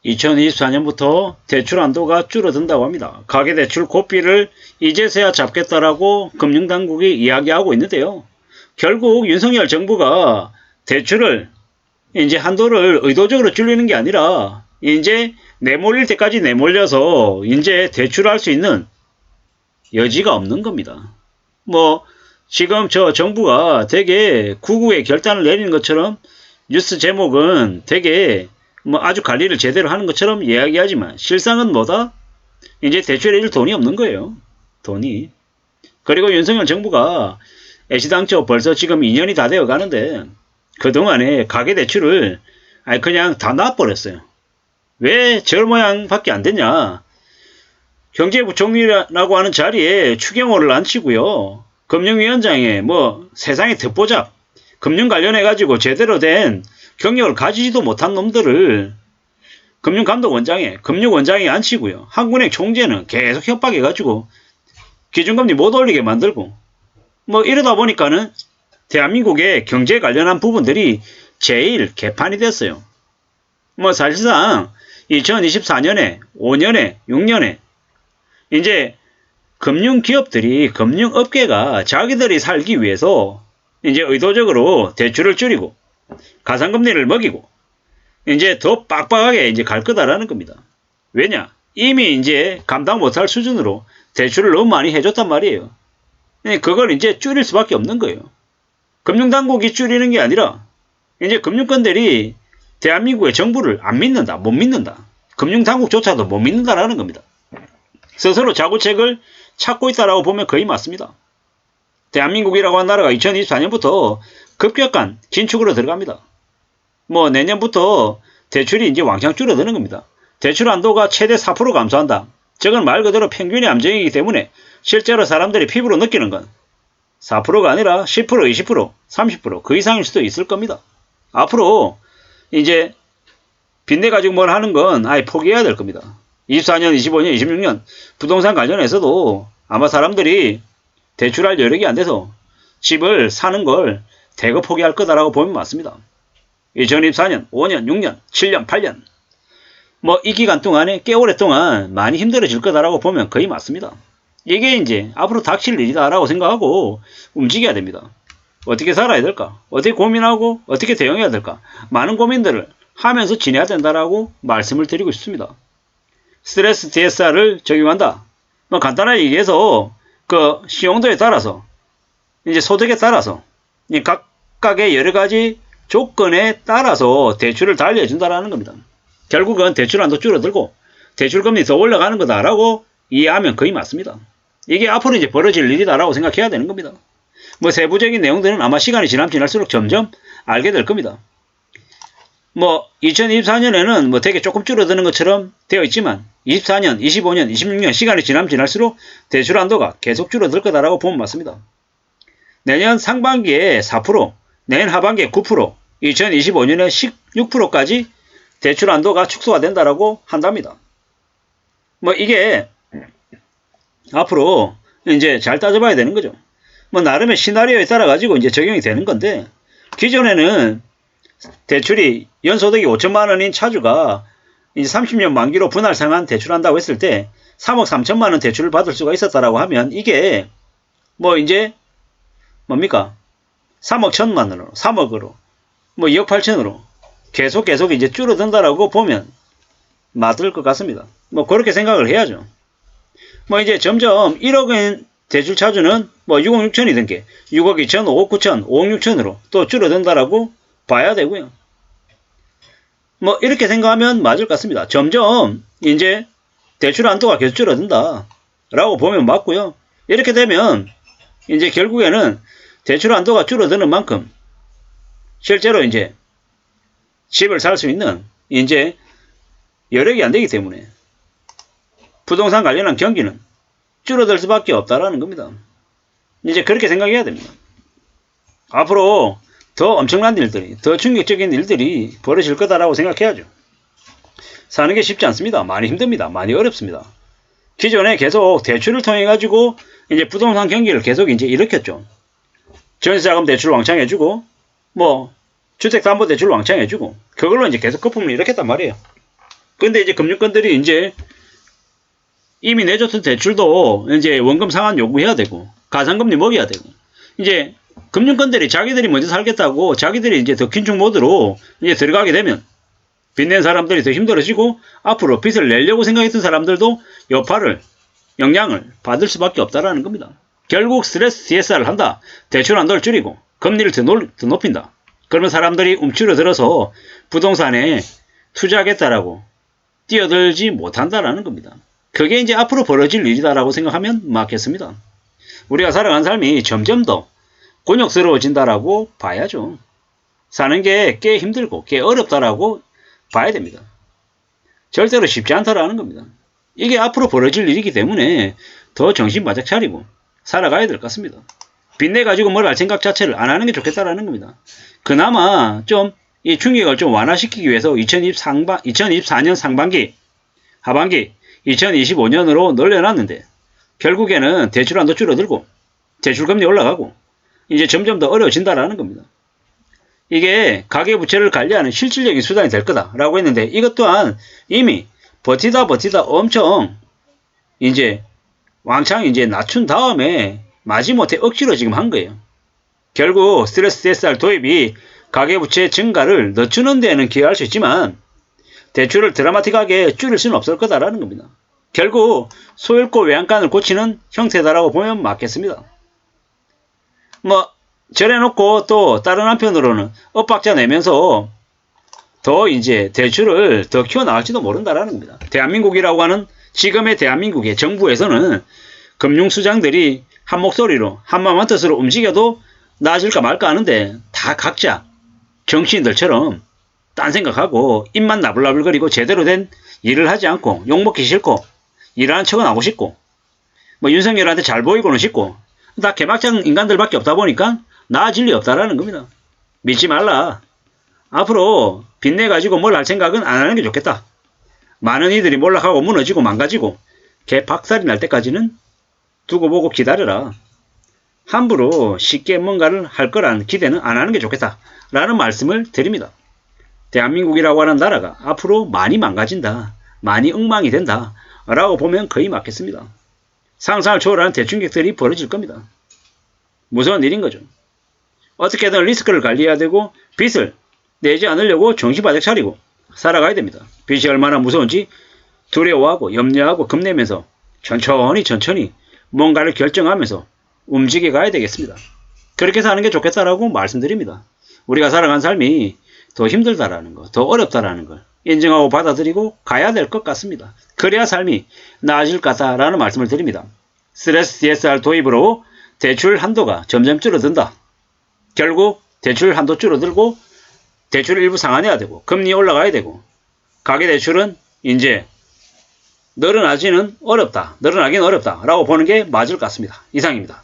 2024년부터 대출 한도가 줄어든다고 합니다. 가계대출 고삐를 이제서야 잡겠다라고 금융당국이 이야기하고 있는데요. 결국 윤석열 정부가 대출을 이제 한도를 의도적으로 줄이는 게 아니라 이제 내몰릴 때까지 내몰려서 이제 대출할 수 있는 여지가 없는 겁니다. 뭐 지금 저 정부가 되게 구구의 결단을 내리는 것처럼 뉴스 제목은 되게 뭐 아주 관리를 제대로 하는 것처럼 이야기하지만 실상은 뭐다? 이제 대출해 줄 돈이 없는 거예요. 돈이. 그리고 윤석열 정부가 애시당초 벌써 지금 2년이 다 되어 가는데 그동안에 가계대출을 그냥 다 놔버렸어요. 왜 저 모양밖에 안 됐냐? 경제부총리라고 하는 자리에 추경호를 앉히고요. 금융위원장에 뭐 세상의 듣보잡 금융 관련해가지고 제대로 된 경력을 가지지도 못한 놈들을 금융감독원장에 금융원장에 앉히고요. 한국은행 총재는 계속 협박해가지고 기준금리 못 올리게 만들고 뭐 이러다 보니까는 대한민국의 경제 관련한 부분들이 제일 개판이 됐어요. 뭐 사실상 2024년에 5년에 6년에 이제 금융기업들이 금융업계가 자기들이 살기 위해서 이제 의도적으로 대출을 줄이고 가상금리를 먹이고 이제 더 빡빡하게 이제 갈 거다라는 겁니다. 왜냐? 이미 이제 감당 못할 수준으로 대출을 너무 많이 해줬단 말이에요. 그걸 이제 줄일 수밖에 없는 거예요. 금융당국이 줄이는 게 아니라 이제 금융권들이 대한민국의 정부를 안 믿는다, 못 믿는다. 금융당국조차도 못 믿는다라는 겁니다. 스스로 자구책을 찾고 있다라고 보면 거의 맞습니다. 대한민국이라고 한 나라가 2024년부터 급격한 긴축으로 들어갑니다. 뭐 내년부터 대출이 이제 왕창 줄어드는 겁니다. 대출 한도가 최대 4% 감소한다. 저건 말 그대로 평균의 함정이기 때문에 실제로 사람들이 피부로 느끼는 건 4%가 아니라 10%, 20%, 30%, 그 이상일 수도 있을 겁니다. 앞으로 이제 빚내 가지고 뭘 하는 건 아예 포기해야 될 겁니다. 24년, 25년, 26년 부동산 관련해서도 아마 사람들이 대출할 여력이 안 돼서 집을 사는 걸 대거 포기할 거다라고 보면 맞습니다. 2024년, 5년, 6년, 7년, 8년 뭐 이 기간 동안에 꽤 오랫동안 많이 힘들어질 거다라고 보면 거의 맞습니다. 이게 이제 앞으로 닥칠 일이다라고 생각하고 움직여야 됩니다. 어떻게 살아야 될까? 어떻게 고민하고 어떻게 대응해야 될까? 많은 고민들을 하면서 지내야 된다라고 말씀을 드리고 싶습니다. 스트레스 DSR을 적용한다. 뭐 간단하게 얘기해서 그 신용도에 따라서 이제 소득에 따라서 각각의 여러 가지 조건에 따라서 대출을 달려준다라는 겁니다. 결국은 대출 한도 줄어들고 대출금리 더 올라가는 거다라고 이해하면 거의 맞습니다. 이게 앞으로 이제 벌어질 일이다라고 생각해야 되는 겁니다. 뭐 세부적인 내용들은 아마 시간이 지날수록 점점 알게 될 겁니다. 뭐 2024년에는 뭐 되게 조금 줄어드는 것처럼 되어 있지만 24년, 25년, 26년 시간이 지날수록 대출 한도가 계속 줄어들 거다라고 보면 맞습니다. 내년 상반기에 4%, 내년 하반기에 9%, 2025년에 16%까지 대출 한도가 축소가 된다라고 한답니다. 뭐 이게 앞으로 이제 잘 따져봐야 되는 거죠. 뭐 나름의 시나리오에 따라 가지고 이제 적용이 되는 건데 기존에는 대출이 연소득이 5천만 원인 차주가 이제 30년 만기로 분할상환 대출한다고 했을 때 3억 3천만 원 대출을 받을 수가 있었다라고 하면 이게 뭐 이제 뭡니까? 3억 1천만 원으로 3억으로 뭐 2억 8천으로 계속 이제 줄어든다라고 보면 맞을 것 같습니다. 뭐 그렇게 생각을 해야죠. 뭐 이제 점점 1억엔 대출 차주는 뭐 6억 6천이던 게 6억 2천, 5억 9천, 5억 6천으로 또 줄어든다라고 봐야 되고요. 뭐 이렇게 생각하면 맞을 것 같습니다. 점점 이제 대출 한도가 계속 줄어든다 라고 보면 맞고요. 이렇게 되면 이제 결국에는 대출 한도가 줄어드는 만큼 실제로 이제 집을 살 수 있는 이제 여력이 안 되기 때문에 부동산 관련한 경기는 줄어들 수밖에 없다라는 겁니다. 이제 그렇게 생각해야 됩니다. 앞으로 더 엄청난 일들이, 더 충격적인 일들이 벌어질 거다라고 생각해야죠. 사는 게 쉽지 않습니다. 많이 힘듭니다. 많이 어렵습니다. 기존에 계속 대출을 통해 가지고 이제 부동산 경기를 계속 이제 일으켰죠. 전세자금 대출 왕창 해주고, 뭐 주택담보대출 왕창 해주고, 그걸로 이제 계속 거품을 일으켰단 말이에요. 근데 이제 금융권들이 이제 이미 내줬던 대출도 이제 원금 상환 요구해야 되고, 가상금리 먹여야 되고, 이제 금융권들이 자기들이 먼저 살겠다고 자기들이 이제 더 긴축 모드로 이제 들어가게 되면 빚낸 사람들이 더 힘들어지고 앞으로 빚을 내려고 생각했던 사람들도 여파를, 영향을 받을 수밖에 없다라는 겁니다. 결국 스트레스 DSR을 한다. 대출 한도를 줄이고 금리를 더 높인다. 그러면 사람들이 움츠러들어서 부동산에 투자하겠다라고 뛰어들지 못한다라는 겁니다. 그게 이제 앞으로 벌어질 일이다라고 생각하면 맞겠습니다. 우리가 살아간 삶이 점점 더 곤욕스러워진다라고 봐야죠. 사는 게 꽤 힘들고 꽤 어렵다라고 봐야 됩니다. 절대로 쉽지 않다라는 겁니다. 이게 앞으로 벌어질 일이기 때문에 더 정신 바짝 차리고 살아가야 될 것 같습니다. 빚내 가지고 뭘 할 생각 자체를 안 하는 게 좋겠다라는 겁니다. 그나마 좀 이 충격을 좀 완화시키기 위해서 2024년 상반기, 하반기, 2025년으로 늘려놨는데 결국에는 대출 한도 줄어들고 대출금리 올라가고 이제 점점 더 어려워진다라는 겁니다. 이게 가계부채를 관리하는 실질적인 수단이 될 거다라고 했는데 이것 또한 이미 버티다 엄청 이제 왕창 이제 낮춘 다음에 마지못해 억지로 지금 한 거예요. 결국 스트레스 DSR 도입이 가계부채 증가를 늦추는 데는 기여할 수 있지만 대출을 드라마틱하게 줄일 수는 없을 거다라는 겁니다. 결국 소잃고 외양간을 고치는 형태다라고 보면 맞겠습니다. 뭐 저래놓고 또 다른 한편으로는 엇박자 내면서 더 이제 대출을 더 키워나갈지도 모른다라는 겁니다. 대한민국이라고 하는 지금의 대한민국의 정부에서는 금융수장들이 한 목소리로 한마음 한뜻으로 움직여도 나아질까 말까 하는데 다 각자 정치인들처럼 딴 생각하고 입만 나불나불거리고 제대로 된 일을 하지 않고 욕먹기 싫고 일하는 척은 하고 싶고 뭐 윤석열한테 잘 보이고는 싶고 다 개막장 인간들밖에 없다 보니까 나아질 리 없다라는 겁니다. 믿지 말라. 앞으로 빚내 가지고 뭘 할 생각은 안 하는 게 좋겠다. 많은 이들이 몰락하고 무너지고 망가지고 개 박살이 날 때까지는 두고 보고 기다려라. 함부로 쉽게 뭔가를 할 거라는 기대는 안 하는 게 좋겠다. 라는 말씀을 드립니다. 대한민국이라고 하는 나라가 앞으로 많이 망가진다. 많이 엉망이 된다. 라고 보면 거의 맞겠습니다. 상상을 초월하는 대충격들이 벌어질 겁니다. 무서운 일인 거죠. 어떻게든 리스크를 관리해야 되고 빚을 내지 않으려고 정신 바짝 차리고 살아가야 됩니다. 빚이 얼마나 무서운지 두려워하고 염려하고 겁내면서 천천히 뭔가를 결정하면서 움직여 가야 되겠습니다. 그렇게 사는 게 좋겠다라고 말씀드립니다. 우리가 살아간 삶이 더 힘들다라는 거, 더 어렵다라는 걸 인정하고 받아들이고 가야 될 것 같습니다. 그래야 삶이 나아질 것 같다라는 말씀을 드립니다. 스트레스 DSR 도입으로 대출 한도가 점점 줄어든다. 결국 대출 한도 줄어들고 대출을 일부 상환해야 되고 금리 올라가야 되고 가계대출은 이제 늘어나기는 어렵다라고 보는 게 맞을 것 같습니다. 이상입니다.